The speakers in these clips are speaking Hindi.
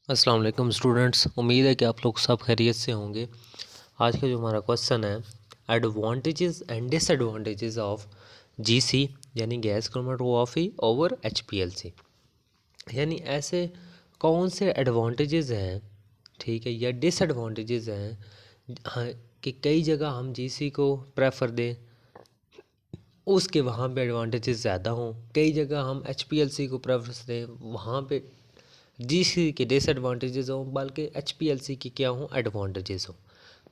अस्सलाम वालेकुम स्टूडेंट्स, उम्मीद है कि आप लोग सब खैरियत से होंगे। आज का जो हमारा क्वेश्चन है, advantages and disadvantages of GC यानी गैस क्रोमेटोग्राफी ओवर एचपीएलसी। यानी ऐसे कौन से एडवांटेजेस हैं, ठीक है, या डिसएडवांटेजेस हैं, हाँ, कि कई जगह हम जीसी को प्रेफर दें, उसके वहाँ पे एडवांटेजेस ज़्यादा हों, कई जगह हम एचपीएलसी को प्रेफरेंस दें, वहाँ पे जीसी के डिसएडवांटेजेस हों, बल्कि एचपीएलसी की क्या हों, एडवांटेजेस हों।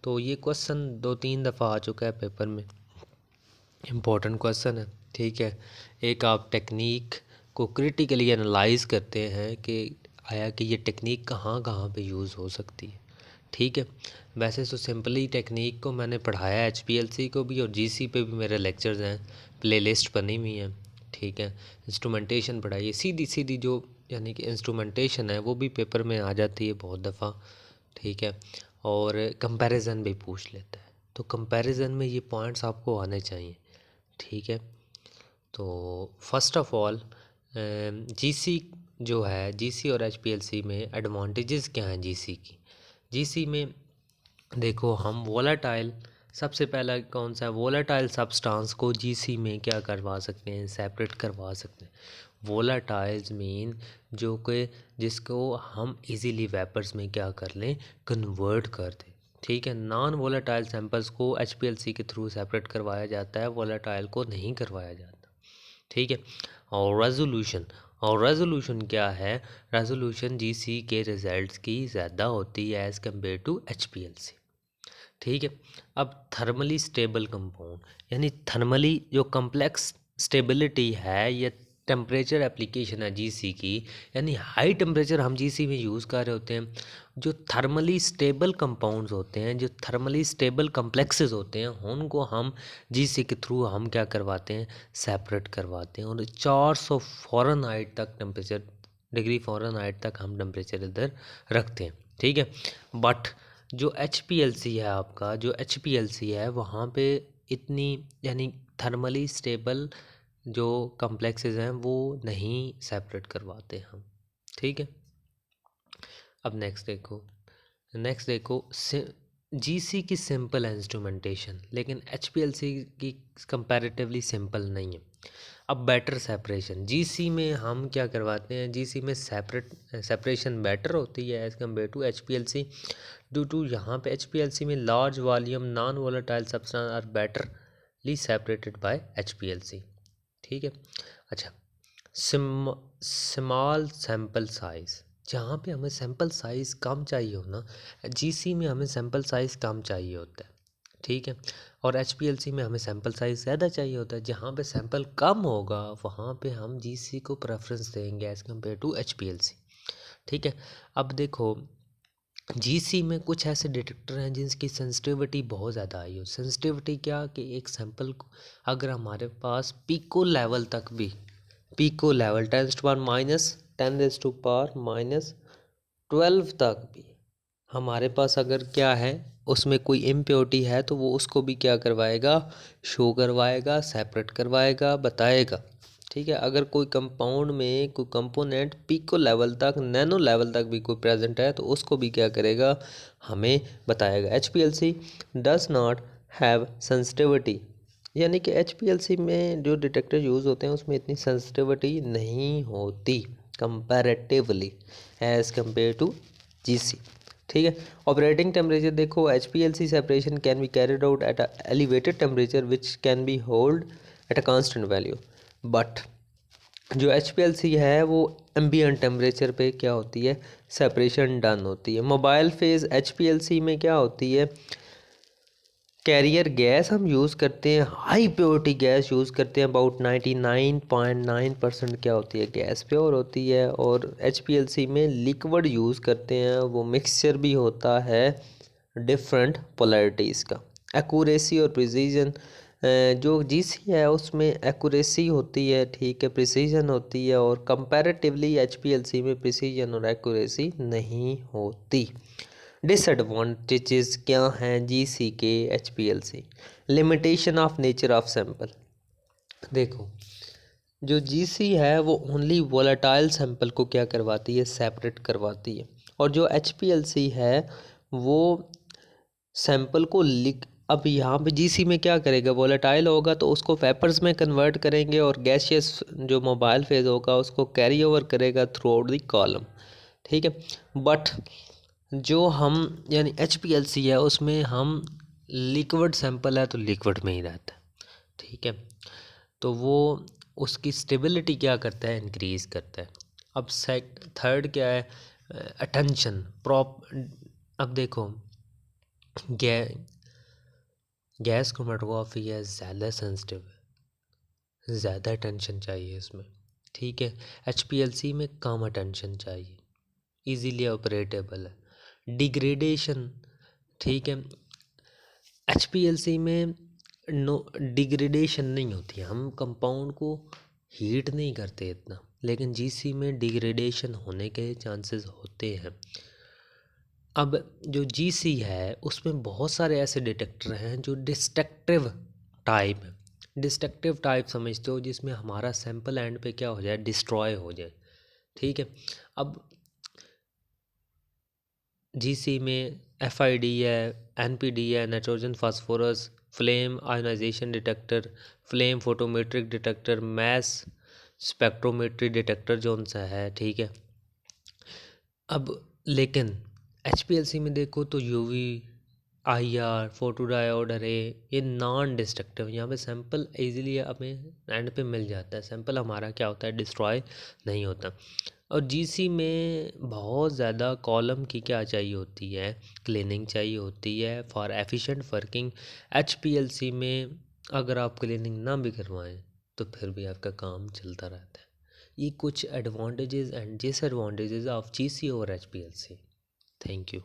तो ये क्वेश्चन 2-3 दफ़ा आ चुका है पेपर में, इम्पोर्टेंट क्वेश्चन है, ठीक है। एक आप टेक्निक को क्रिटिकली एनालाइज करते हैं कि आया कि ये टेक्निक कहाँ कहाँ पे यूज़ हो सकती है, ठीक है। वैसे तो सिंपली टेक्निक को मैंने पढ़ाया है, एचपीएलसी को भी और जीसी पे भी मेरे लेक्चर्स हैं, प्लेलिस्ट बनी हुई है, ठीक है। इंस्ट्रूमेंटेशन पढ़ाई है, सीधी सीधी जो यानी कि इंस्ट्रूमेंटेशन है वो भी पेपर में आ जाती है बहुत दफ़ा, ठीक है। और कंपैरिजन भी पूछ लेता है, तो कंपैरिजन में ये पॉइंट्स आपको आने चाहिए, ठीक है। तो फर्स्ट ऑफ ऑल जीसी जो है, जीसी और एचपीएलसी में एडवांटेजेस क्या हैं जीसी की। जीसी में देखो, हम वोलाटाइल, सबसे पहला कौन सा है, वोलाटाइल सब्सटेंस को जीसी में क्या करवा सकते हैं, सेपरेट करवा सकते हैं। वोलाटाइल्स मीन जो कि जिसको हम इजीली वेपर्स में क्या कर लें, कन्वर्ट कर दें, ठीक है। नॉन वोलाटाइल सैंपल्स को एचपीएलसी के थ्रू सेपरेट करवाया जाता है, वोलाटाइल को नहीं करवाया जाता, ठीक है। और रेजोल्यूशन क्या है, रेजोल्यूशन जीसी के रिजल्ट्स की ज़्यादा होती है एज़ कम्पेयर टू एचपीएलसी, ठीक है। अब थर्मली स्टेबल कंपाउंड, यानी थर्मली जो कम्प्लेक्स स्टेबिलिटी है या टेम्परेचर एप्लीकेशन है जीसी की, यानी हाई टेम्परेचर हम जीसी में यूज़ कर रहे होते हैं। जो थर्मली स्टेबल कंपाउंड्स होते हैं, जो थर्मली स्टेबल कम्प्लेक्सेस होते हैं, उनको हम जीसी के थ्रू हम क्या करवाते हैं, सेपरेट करवाते हैं। और 400 फ़ारेनहाइट तक टेम्परेचर, डिग्री फ़ारेनहाइट तक हम टेम्परेचर इधर रखते हैं, ठीक है। बट जो एचपीएलसी है आपका, जो एचपीएलसी है वहाँ पे इतनी यानी थर्मली स्टेबल जो कम्प्लेक्सेस हैं वो नहीं सेपरेट करवाते हम, ठीक है। अब नेक्स्ट देखो जीसी की सिंपल है इंस्ट्रूमेंटेशन, लेकिन एचपीएलसी की कंपैरेटिवली सिंपल नहीं है। अब बेटर सेपरेशन, जीसी में हम क्या करवाते हैं, जीसी में सेपरेशन बेटर होती है as compare to HPLC, due to यहाँ पे एचपीएलसी में large volume non volatile substance are betterly separated by HPLC, ठीक है। अच्छा, स्मॉल सैंपल साइज़, जहाँ पे हमें सैंपल साइज़ कम चाहिए हो ना, जीसी में हमें सैंपल साइज़ कम चाहिए होता है, ठीक है। और एचपीएलसी में हमें सैंपल साइज़ ज़्यादा चाहिए होता है। जहाँ पे सैंपल कम होगा वहाँ पे हम जीसी को प्रेफरेंस देंगे एज़ कम्पेयर टू एचपीएलसी, ठीक है। अब देखो, जीसी में कुछ ऐसे डिटेक्टर हैं जिनकी सेंसिटिविटी बहुत ज़्यादा आई हो। सेंसिटिविटी क्या, कि एक सैंपल को अगर हमारे पास पीको लेवल तक भी, पीको लेवल 10⁻⁻12 तक भी हमारे पास अगर क्या है, उसमें कोई इम्प्योरिटी है, तो वो उसको भी क्या करवाएगा, शो करवाएगा, सेपरेट करवाएगा, बताएगा, ठीक है। अगर कोई कंपाउंड में कोई कंपोनेंट पिको लेवल तक, नैनो लेवल तक भी कोई प्रेजेंट है, तो उसको भी क्या करेगा, हमें बताएगा। HPLC does not have sensitivity, यानी कि एचपीएलसी में जो डिटेक्टर यूज़ होते हैं उसमें इतनी सेंसिटिविटी नहीं होती comparatively as compare to GC, ठीक है। ऑपरेटिंग टेम्परेचर देखो, HPLC separation can be carried out at a elevated temperature which can be hold at a constant value, but जो एचपीएलसी है वो एम्बिएंट टेम्परेचर पे क्या होती है, सेपरेशन डन होती है। मोबाइल फेज़ एचपीएलसी में क्या होती है, कैरियर गैस हम यूज़ करते हैं, हाई प्योरिटी गैस यूज़ करते हैं, अबाउट 99.9% क्या होती है, गैस प्योर होती है। और एचपीएलसी में लिक्विड यूज़ करते हैं, वो मिक्सचर भी होता है डिफरेंट पोलैरिटीज़ का। एक्यूरेसी और प्रिसीजन, जो जीसी है उसमें एक्यूरेसी होती है, ठीक है, प्रिसीजन होती है, और कंपैरेटिवली एचपीएलसी में प्रिसीजन और एक्यूरेसी नहीं होती। डिसएडवांटेजेस क्या हैं जीसी के HPLC, limitation of nature of sample. देखो, जो जीसी है वो ओनली वोलेटाइल सैंपल को क्या करवाती है, सेपरेट करवाती है। और जो एचपीएलसी है वो सैंपल को लिक अब यहाँ पे जीसी में क्या करेगा, वोलेटाइल होगा तो उसको वेपर्स में कन्वर्ट करेंगे और गैसियस जो मोबाइल फेज होगा उसको कैरी ओवर करेगा थ्रू आउट द कॉलम, ठीक है। बट जो हम यानी एचपीएलसी है उसमें हम लिक्विड सैंपल है तो लिक्विड में ही रहता है, ठीक है। तो वो उसकी स्टेबिलिटी क्या करता है, इंक्रीज़ करता है। अब थर्ड क्या है, अटेंशन प्रॉप। अब देखो गै गैस क्रोमेटोग्राफी है ज़्यादा सेंसिटिव है, ज़्यादा अटेंशन चाहिए इसमें, ठीक है। एचपीएलसी में कम अटेंशन चाहिए, इजीली ऑपरेटेबल है। डिग्रेडेशन, ठीक है, एचपीएलसी में नो डिग्रेडेशन नहीं होती है, हम कंपाउंड को हीट नहीं करते इतना, लेकिन जीसी में डिग्रेडेशन होने के चांसेस होते हैं। अब जो जीसी है उसमें बहुत सारे ऐसे डिटेक्टर हैं जो डिस्ट्रक्टिव टाइप है। डिस्ट्रक्टिव टाइप समझते हो, जिसमें हमारा सैंपल एंड पे क्या हो जाए, डिस्ट्रॉय हो जाए, ठीक है। अब जीसी में एफआईडी है, एनपीडी है, nitrogen phosphorus, flame ionization detector, flame photometric detector, mass spectrometry detector जो उनसा है, ठीक है। अब लेकिन एचपीएलसी में देखो तो यूवी, आईआर, फोटोडायोड अरे ये नॉन डिस्ट्रक्टिव, यहाँ पे सैंपल इजीली हमें एंड पे मिल जाता है, सैंपल हमारा क्या होता है, डिस्ट्रॉय नहीं होता। और जीसी में बहुत ज़्यादा कॉलम की क्या चाहिए होती है, क्लीनिंग चाहिए होती है फॉर एफिशिएंट वर्किंग। एचपीएलसी में अगर आप क्लीनिंग ना भी करवाएं तो फिर भी आपका काम चलता रहता है। ये कुछ advantages and disadvantages of GC और एचपीएलसी। Thank you.